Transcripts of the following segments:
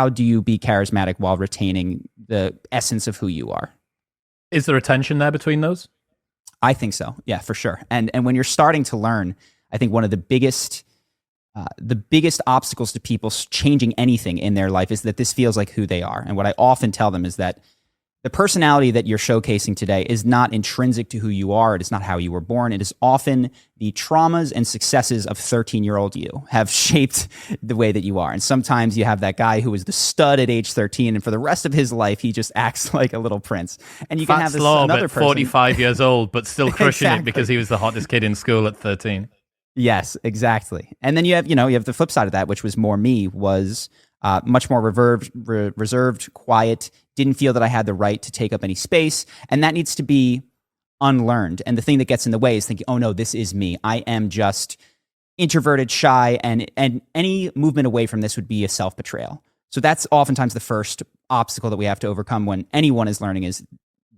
how do you be charismatic while retaining the essence of who you are? Is there a tension there between those? I think so. Yeah, for sure. And when you're starting to learn, I think one of the biggest obstacles to people changing anything in their life is that this feels like who they are. And what I often tell them is that the personality that you're showcasing today is not intrinsic to who you are. It is not how you were born. It is often the traumas and successes of 13-year-old you have shaped the way that you are. And sometimes you have that guy who was the stud at age 13, and for the rest of his life, he just acts like a little prince. And you can have this another person, 45 years old, but still crushing Exactly. it because he was the hottest kid in school at 13. Yes, exactly. And then you have the flip side of that, which was more me, was much more reserved, quiet, didn't feel that I had the right to take up any space. And that needs to be unlearned. And the thing that gets in the way is thinking, oh no, this is me. I am just introverted, shy, and any movement away from this would be a self-betrayal. So that's oftentimes the first obstacle that we have to overcome when anyone is learning is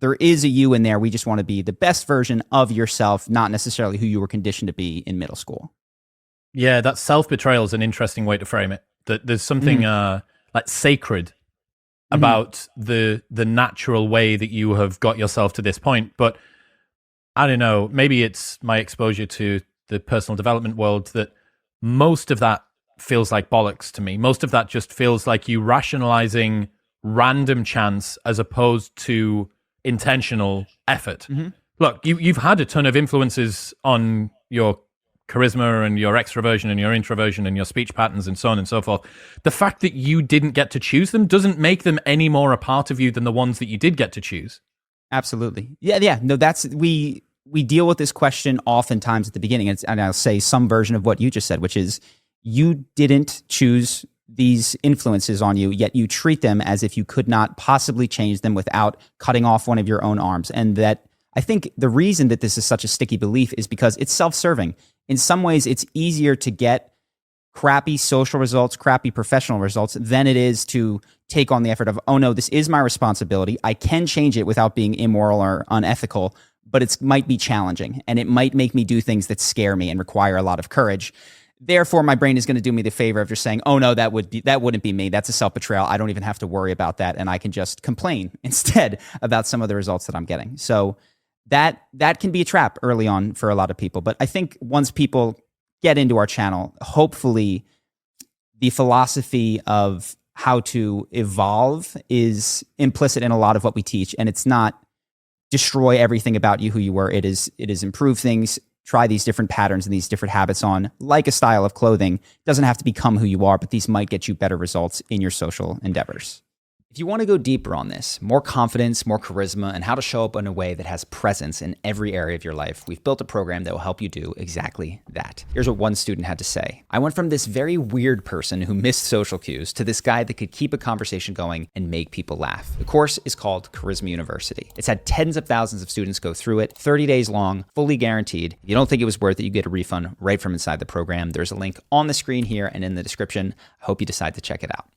there is a you in there. We just want to be the best version of yourself, not necessarily who you were conditioned to be in middle school. Yeah, that self-betrayal is an interesting way to frame it. That there's something like sacred about the natural way that you have got yourself to this point. But I don't know, maybe it's my exposure to the personal development world that most of that feels like bollocks to me. Most of that just feels like you rationalizing random chance as opposed to intentional effort. Look, you've had a ton of influences on your charisma and your extroversion and your introversion and your speech patterns and so on and so forth. The fact that you didn't get to choose them doesn't make them any more a part of you than the ones that you did get to choose. Absolutely. Yeah. No, we deal with this question oftentimes at the beginning. And I'll say some version of what you just said, which is you didn't choose these influences on you, yet you treat them as if you could not possibly change them without cutting off one of your own arms. And that I think the reason that this is such a sticky belief is because it's self-serving. In some ways, it's easier to get crappy social results, crappy professional results than it is to take on the effort of, oh no, this is my responsibility. I can change it without being immoral or unethical, but it might be challenging and it might make me do things that scare me and require a lot of courage. Therefore, my brain is going to do me the favor of just saying, oh no, that wouldn't be me. That's a self-betrayal. I don't even have to worry about that. And I can just complain instead about some of the results that I'm getting. So that can be a trap early on for a lot of people. But I think once people get into our channel, hopefully the philosophy of how to evolve is implicit in a lot of what we teach. And it's not destroy everything about you who you were. It is improve things, try these different patterns and these different habits on, like a style of clothing. It doesn't have to become who you are, but these might get you better results in your social endeavors. If you want to go deeper on this, more confidence, more charisma, and how to show up in a way that has presence in every area of your life, we've built a program that will help you do exactly that. Here's what one student had to say. I went from this very weird person who missed social cues to this guy that could keep a conversation going and make people laugh. The course is called Charisma University. It's had tens of thousands of students go through it, 30 days long, fully guaranteed. If you don't think it was worth it, you get a refund right from inside the program. There's a link on the screen here and in the description. I hope you decide to check it out.